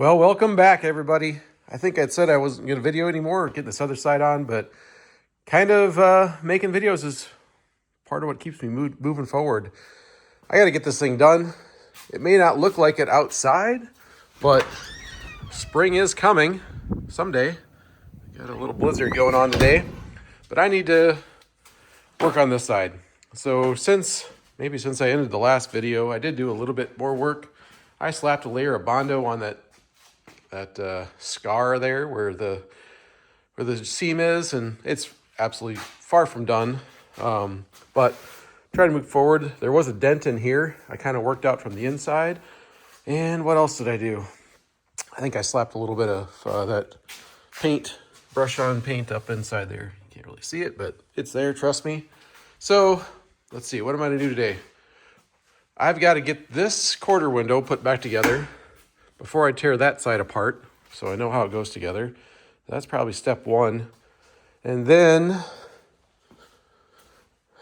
Well, welcome back, everybody. I think I'd said I wasn't going to video anymore or get this other side on, but kind of making videos is part of what keeps me moving forward. I got to get this thing done. It may not look like it outside, but spring is coming someday. Got a little blizzard going on today, but I need to work on this side. So since I ended the last video, I did do a little bit more work. I slapped a layer of Bondo on that scar there where the seam is, and it's absolutely far from done. But try to move forward. There was a dent in here. I kind of worked out from the inside. And what else did I do? I think I slapped a little bit of that brush on paint up inside there. You can't really see it, but it's there, trust me. So let's see, what am I gonna do today? I've got to get this quarter window put back together before I tear that side apart, so I know how it goes together. That's probably step one. And then,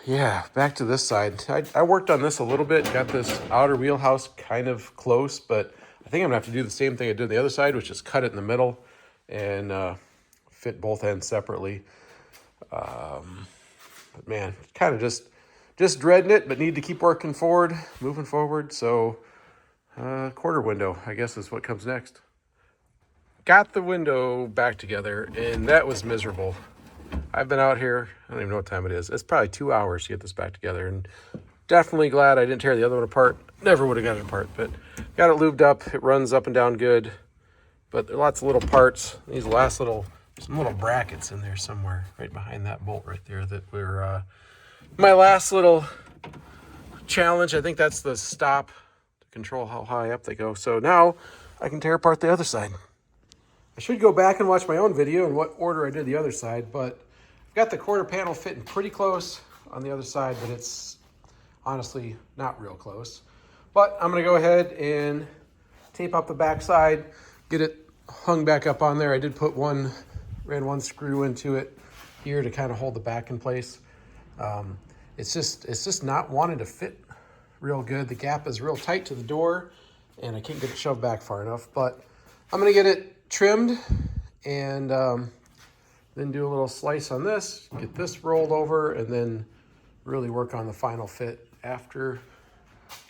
yeah, back to this side. I worked on this a little bit, got this outer wheelhouse kind of close, but I think I'm gonna have to do the same thing I did on the other side, which is cut it in the middle and fit both ends separately. But man, kind of just dreading it, but need to keep moving forward. So quarter window, I guess, is what comes next. Got the window back together, and that was miserable. I've been out here, I don't even know what time it is. It's probably 2 hours to get this back together, and definitely glad I didn't tear the other one apart. Never would have got it apart, but got it lubed up. It runs up and down good, but there are lots of little parts. These some little brackets in there somewhere, right behind that bolt right there that were my last little challenge. I think that's the stop to control how high up they go. So now I can tear apart the other side. I should go back and watch my own video in what order I did the other side, but I've got the quarter panel fitting pretty close on the other side, but it's honestly not real close. But I'm gonna go ahead and tape up the back side, get it hung back up on there. I did ran one screw into it here to kind of hold the back in place. It's just not wanting to fit real good. The gap is real tight to the door, and I can't get it shoved back far enough, but I'm gonna get it trimmed and then do a little slice on this, get this rolled over, and then really work on the final fit after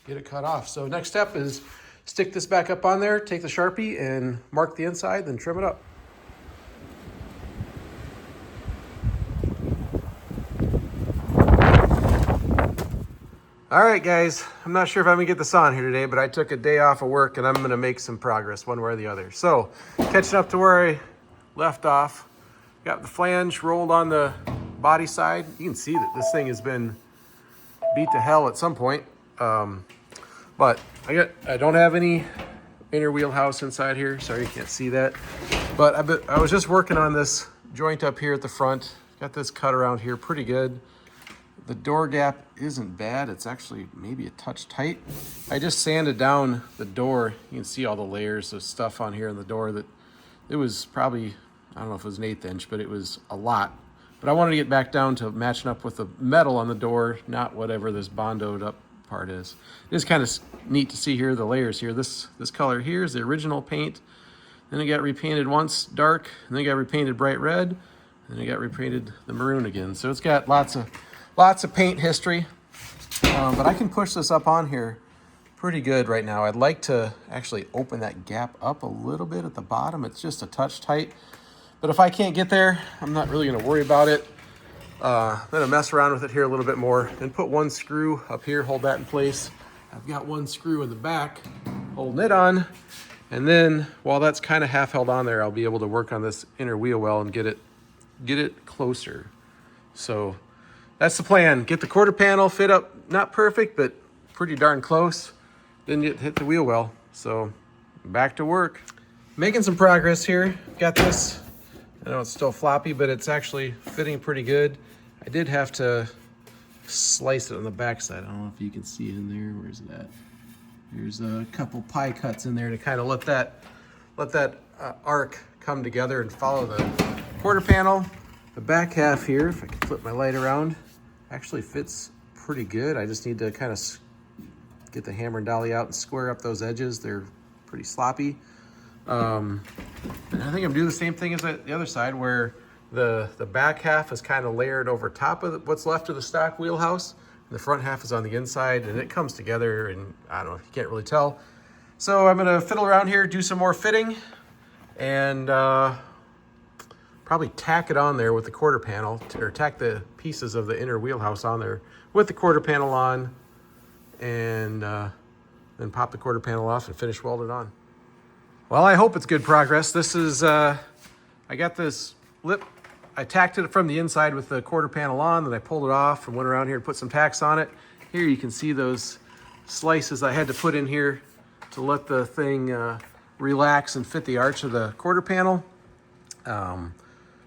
get it cut off. So next step is stick this back up on there, take the Sharpie and mark the inside, then trim it up. All right, guys, I'm not sure if I'm gonna get this on here today, but I took a day off of work and I'm gonna make some progress one way or the other. So catching up to where I left off, got the flange rolled on the body side. You can see that this thing has been beat to hell at some point. But I don't have any inner wheelhouse inside here. Sorry, you can't see that. But I was just working on this joint up here at the front. Got this cut around here pretty good. The door gap isn't bad. It's actually maybe a touch tight. I just sanded down the door. You can see all the layers of stuff on here in the door that it was probably, I don't know if it was an 1/8 inch, but it was a lot. But I wanted to get back down to matching up with the metal on the door, not whatever this bondoed up part is. It is kind of neat to see here the layers here. This color here is the original paint. Then it got repainted once dark, and then it got repainted bright red, and then it got repainted the maroon again. So it's got lots of paint history, but I can push this up on here pretty good right now. I'd like to actually open that gap up a little bit at the bottom. It's just a touch tight, but if I can't get there, I'm not really gonna worry about it. I'm gonna mess around with it here a little bit more and put one screw up here, hold that in place. I've got one screw in the back holding it on, and then while that's kind of half held on there, I'll be able to work on this inner wheel well and get it closer. So that's the plan. Get the quarter panel fit up, not perfect, but pretty darn close. Then hit the wheel well. So back to work. Making some progress here. Got this, I know it's still floppy, but it's actually fitting pretty good. I did have to slice it on the back side. I don't know if you can see in there. Where's it at? There's a couple pie cuts in there to kind of let that arc come together and follow the quarter panel. The back half here, if I can flip my light around, actually fits pretty good. I just need to kind of get the hammer and dolly out and square up those edges. They're pretty sloppy. And I think I'm doing the same thing as the other side, where the back half is kind of layered over top of what's left of the stock wheelhouse. And the front half is on the inside, and it comes together, and I don't know, you can't really tell. So I'm gonna fiddle around here, do some more fitting, and probably tack it on there with the quarter panel, or tack the pieces of the inner wheelhouse on there with the quarter panel on, and then pop the quarter panel off and finish weld it on. Well, I hope it's good progress. This is, I got this lip, I tacked it from the inside with the quarter panel on, then I pulled it off and went around here and put some tacks on it. Here you can see those slices I had to put in here to let the thing relax and fit the arch of the quarter panel. I'm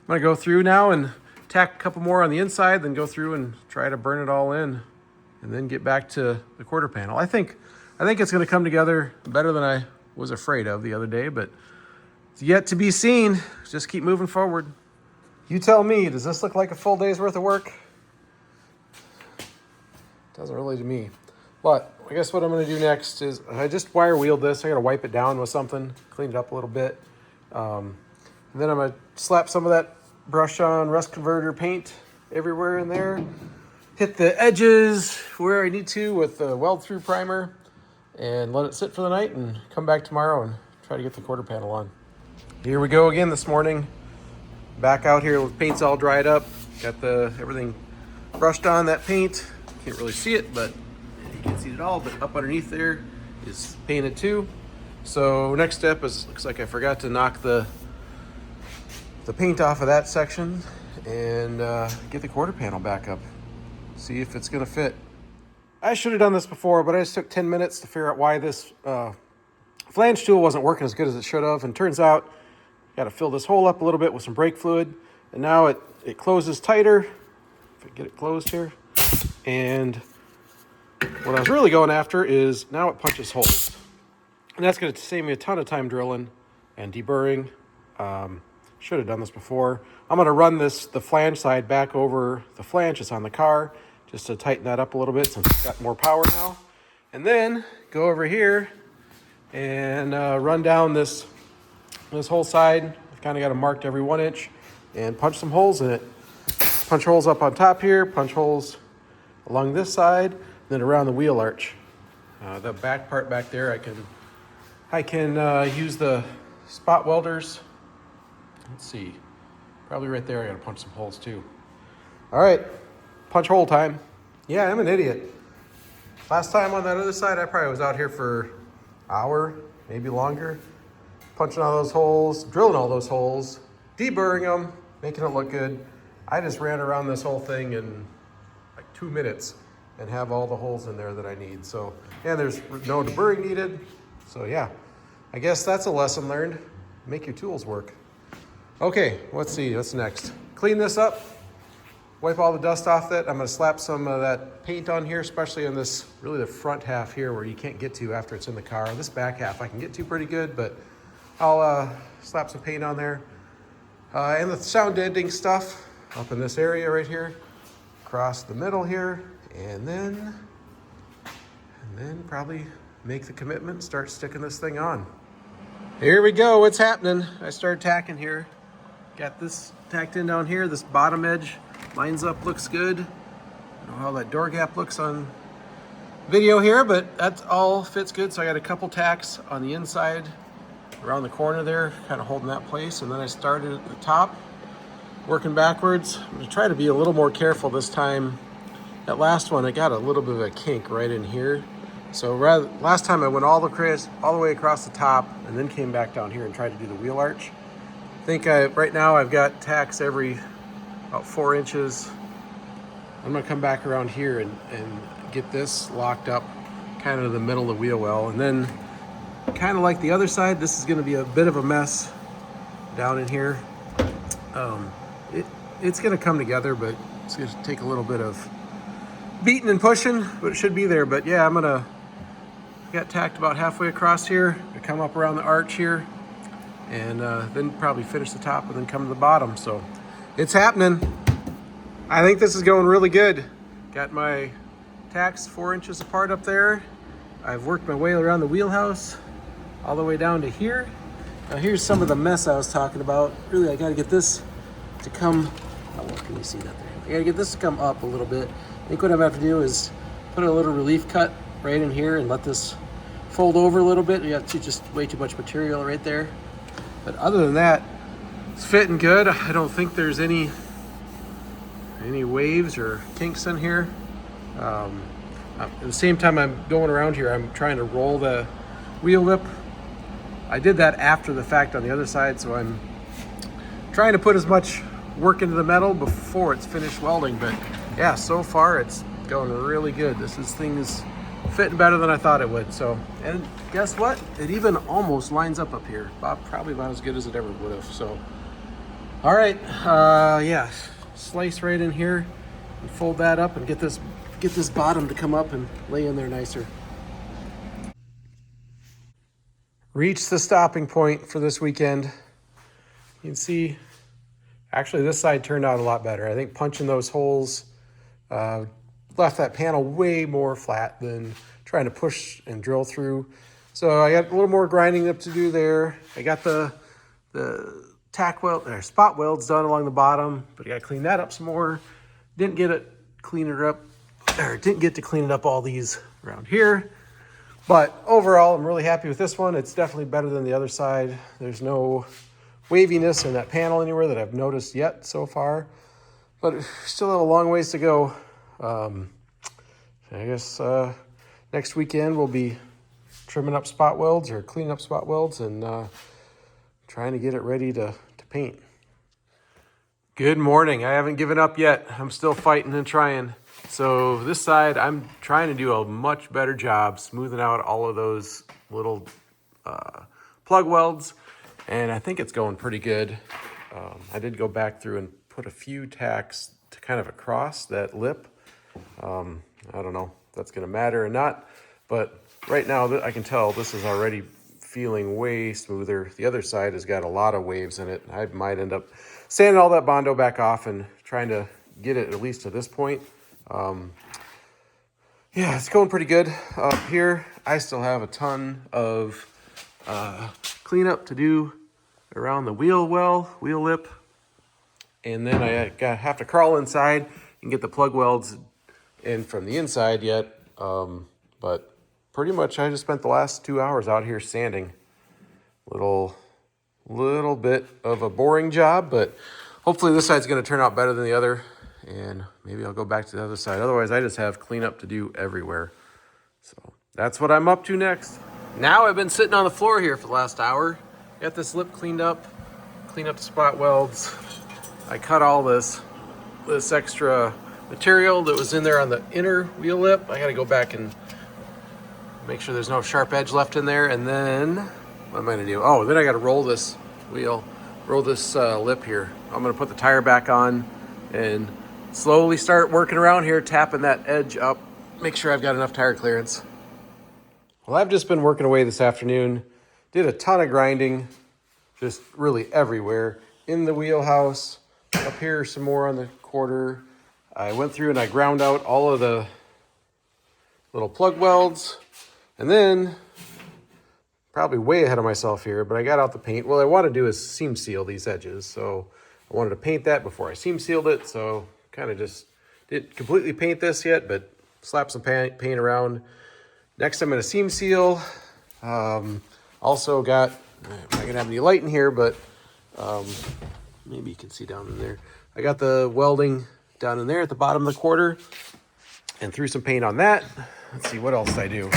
gonna go through now and tack a couple more on the inside, then go through and try to burn it all in, and then get back to the quarter panel. I think it's gonna come together better than I was afraid of the other day, but it's yet to be seen. Just keep moving forward. You tell me, does this look like a full day's worth of work? Doesn't really to me. But I guess what I'm gonna do next is, I just wire wheeled this. I gotta wipe it down with something, clean it up a little bit. And then I'm gonna slap some of that brush on rust converter paint everywhere in there. Hit the edges where I need to with the weld through primer, and let it sit for the night and come back tomorrow and try to get the quarter panel on. Here we go again this morning. Back out here with paint's all dried up. Got everything brushed on that paint. Can't really see it, but you can see it all, but up underneath there is painted too. So next step is, looks like I forgot to knock the paint off of that section and get the quarter panel back up. See if it's gonna fit. I should have done this before, but I just took 10 minutes to figure out why this flange tool wasn't working as good as it should have. And turns out, got to fill this hole up a little bit with some brake fluid. And now it closes tighter. If I get it closed here. And what I was really going after is now it punches holes. And that's going to save me a ton of time drilling and deburring. Should have done this before. I'm going to run the flange side back over the flange that's on the car, just to tighten that up a little bit since it's got more power now. And then go over here and run down this whole side. I've kind of got it marked every 1 inch and punch some holes in it. Punch holes up on top here, punch holes along this side, then around the wheel arch. The back part back there, I can use the spot welders. Let's see, probably right there I gotta punch some holes too. All right. Punch hole time. Yeah, I'm an idiot. Last time on that other side, I probably was out here for an hour, maybe longer, punching all those holes, drilling all those holes, deburring them, making it look good. I just ran around this whole thing in like 2 minutes and have all the holes in there that I need. So, yeah, there's no deburring needed. So yeah, I guess that's a lesson learned. Make your tools work. Okay, let's see, what's next? Clean this up. Wipe all the dust off it. I'm gonna slap some of that paint on here, especially on this, really the front half here where you can't get to after it's in the car. This back half I can get to pretty good, but I'll slap some paint on there. And the sound deadening stuff up in this area right here, across the middle here, and then probably make the commitment, start sticking this thing on. Here we go, what's happening? I started tacking here. Got this tacked in down here, this bottom edge lines up, looks good. I don't know how that door gap looks on video here, but that all fits good. So I got a couple tacks on the inside around the corner there, kind of holding that place. And then I started at the top, working backwards. I'm gonna try to be a little more careful this time. That last one, I got a little bit of a kink right in here. So last time I went all the way across the top and then came back down here and tried to do the wheel arch. I think right now I've got tacks every about 4 inches. I'm gonna come back around here and get this locked up kind of in the middle of the wheel well. And then kind of like the other side, this is gonna be a bit of a mess down in here. It's gonna come together, but it's gonna take a little bit of beating and pushing, but it should be there. But yeah, got tacked about halfway across here. I come up around the arch here and then probably finish the top and then come to the bottom. So it's happening. I think this is going really good. Got my tacks 4 inches apart up there. I've worked my way around the wheelhouse all the way down to here. Now here's some of the mess I was talking about. Really, I gotta get this to come, how well can you see that there? I gotta get this to come up a little bit. I think what I'm gonna have to do is put a little relief cut right in here and let this fold over a little bit. You have just way too much material right there. But other than that, it's fitting good. I don't think there's any waves or kinks in here. At the same time I'm going around here, I'm trying to roll the wheel lip. I did that after the fact on the other side, so I'm trying to put as much work into the metal before it's finished welding. But yeah, so far it's going really good. This thing is fitting better than I thought it would. So, and guess what? It even almost lines up here. Probably about as good as it ever would have. So, all right, yeah, slice right in here and fold that up and get this bottom to come up and lay in there nicer. Reached the stopping point for this weekend. You can see, actually this side turned out a lot better. I think punching those holes left that panel way more flat than trying to push and drill through. So I got a little more grinding up to do there. I got the tack weld or spot welds done along the bottom, but I got to clean that up some more. Didn't get to clean it up all these around here. But overall, I'm really happy with this one. It's definitely better than the other side. There's no waviness in that panel anywhere that I've noticed yet so far, but still have a long ways to go. I guess next weekend we'll be trimming up spot welds or cleaning up spot welds and trying to get it ready to paint. Good morning. I haven't given up yet. I'm still fighting and trying. So this side, I'm trying to do a much better job smoothing out all of those little plug welds, and I think it's going pretty good. I did go back through and put a few tacks to kind of across that lip. I don't know if that's going to matter or not, but right now I can tell this is already feeling way smoother. The other side has got a lot of waves in it. I might end up sanding all that Bondo back off and trying to get it at least to this point. Yeah, it's going pretty good up here. I still have a ton of cleanup to do around the wheel lip, and then I have to crawl inside and get the plug welds in from the inside yet. But pretty much I just spent the last 2 hours out here sanding. Little bit of a boring job, but hopefully this side's going to turn out better than the other. And maybe I'll go back to the other side. Otherwise, I just have cleanup to do everywhere. So that's what I'm up to next. Now I've been sitting on the floor here for the last hour. Got this lip cleaned up, cleaned up the spot welds. I cut all this extra material that was in there on the inner wheel lip. I got to go back and make sure there's no sharp edge left in there. And then, what am I going to do? Oh, then I got to roll this lip here. I'm going to put the tire back on and slowly start working around here, tapping that edge up, make sure I've got enough tire clearance. Well, I've just been working away this afternoon. Did a ton of grinding, just really everywhere. In the wheelhouse, up here some more on the quarter. I went through and I ground out all of the little plug welds. And then, probably way ahead of myself here, but I got out the paint. What I want to do is seam seal these edges. So I wanted to paint that before I seam sealed it. So kind of just didn't completely paint this yet, but slap some paint around. Next, I'm going to seam seal. Also got, I'm not going to have any light in here, but maybe you can see down in there. I got the welding down in there at the bottom of the quarter and threw some paint on that. Let's see, what else did I do?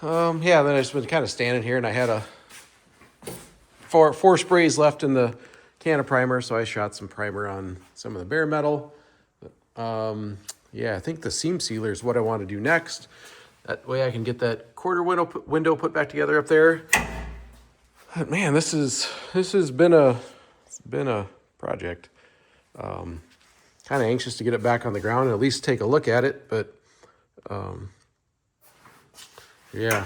Yeah, then I just been kind of standing here and I had four sprays left in the can of primer, so I shot some primer on some of the bare metal. Yeah, I think the seam sealer is what I want to do next. That way I can get that quarter window put back together up there. But man, this has been a project. Kind of anxious to get it back on the ground and at least take a look at it, but yeah,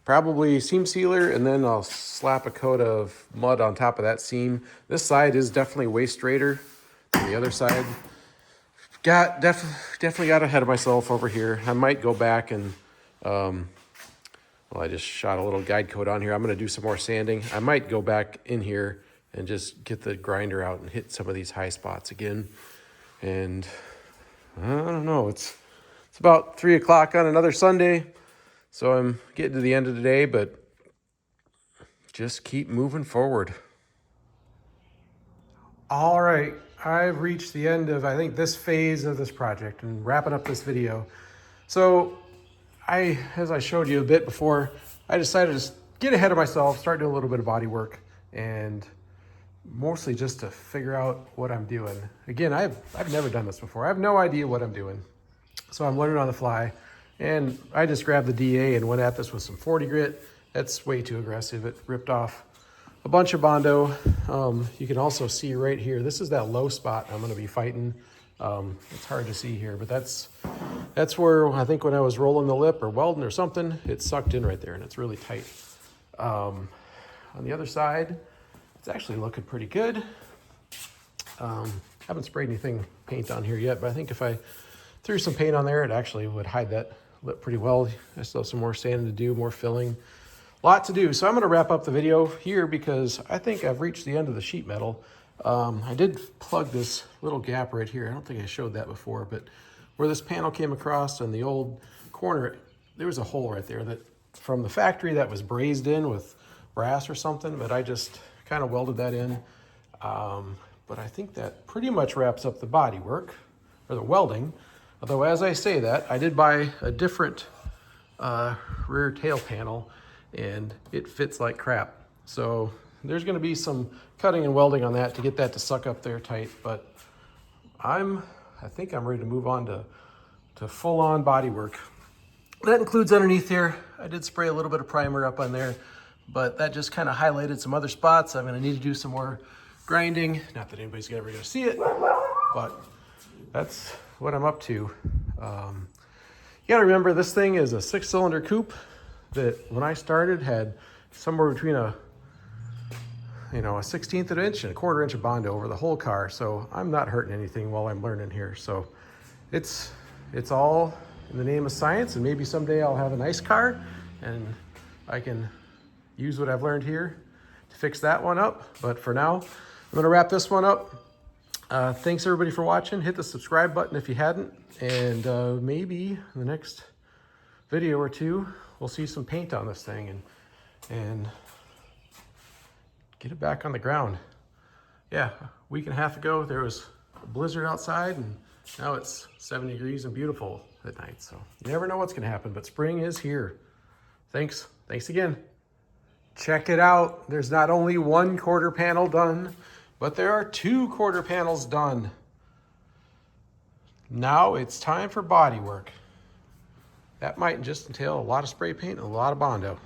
probably seam sealer, and then I'll slap a coat of mud on top of that seam. This side is definitely way straighter than the other side. Definitely got ahead of myself over here. I might go back and Well, I just shot a little guide coat on here. I'm going to do some more sanding. I might go back in here and just get the grinder out and hit some of these high spots again. And I don't know, it's about 3 o'clock on another Sunday. So I'm getting to the end of the day, but just keep moving forward. All right, I've reached the end of, I think, this phase of this project and wrapping up this video. So as I showed you a bit before, I decided to get ahead of myself, start doing a little bit of body work, and mostly just to figure out what I'm doing. Again, I've never done this before. I have no idea what I'm doing. So I'm learning on the fly, and I just grabbed the DA and went at this with some 40 grit. That's way too aggressive. It ripped off a bunch of Bondo. You can also see right here, this is that low spot I'm gonna be fighting. It's hard to see here, but that's where I think when I was rolling the lip or welding or something, it sucked in right there and it's really tight. On the other side, it's actually looking pretty good. Haven't sprayed anything paint on here yet, but I think if I threw some paint on there, it actually would hide that lip pretty well. I still have some more sanding to do, more filling. Lot to do. So I'm going to wrap up the video here because I think I've reached the end of the sheet metal. I did plug this little gap right here. I don't think I showed that before, but where this panel came across in the old corner, there was a hole right there that from the factory that was brazed in with brass or something, but I just kind of welded that in. But I think that pretty much wraps up the body work or the welding. Although as I say that, I did buy a different rear tail panel and it fits like crap. So there's gonna be some cutting and welding on that to get that to suck up there tight, but I think I'm ready to move on to full-on body work. That includes underneath here. I did spray a little bit of primer up on there, but that just kind of highlighted some other spots. I'm gonna need to do some more grinding. Not that anybody's ever gonna see it, but that's what I'm up to. You gotta remember, this thing is a 6-cylinder coupe that when I started had somewhere between a 1/16 of an inch and a 1/4 inch of Bondo over the whole car. So I'm not hurting anything while I'm learning here. So it's all in the name of science, and maybe someday I'll have a nice car and I can use what I've learned here to fix that one up. But for now, I'm gonna wrap this one up. Thanks everybody for watching. Hit the subscribe button if you hadn't, and maybe in the next video or two, we'll see some paint on this thing and get it back on the ground. Yeah, a week and a half ago, there was a blizzard outside, and now it's 70 degrees and beautiful at night. So you never know what's gonna happen, but spring is here. Thanks again. Check it out. There's not only 1 quarter panel done, but there are 2 quarter panels done. Now it's time for body work. That might just entail a lot of spray paint and a lot of Bondo.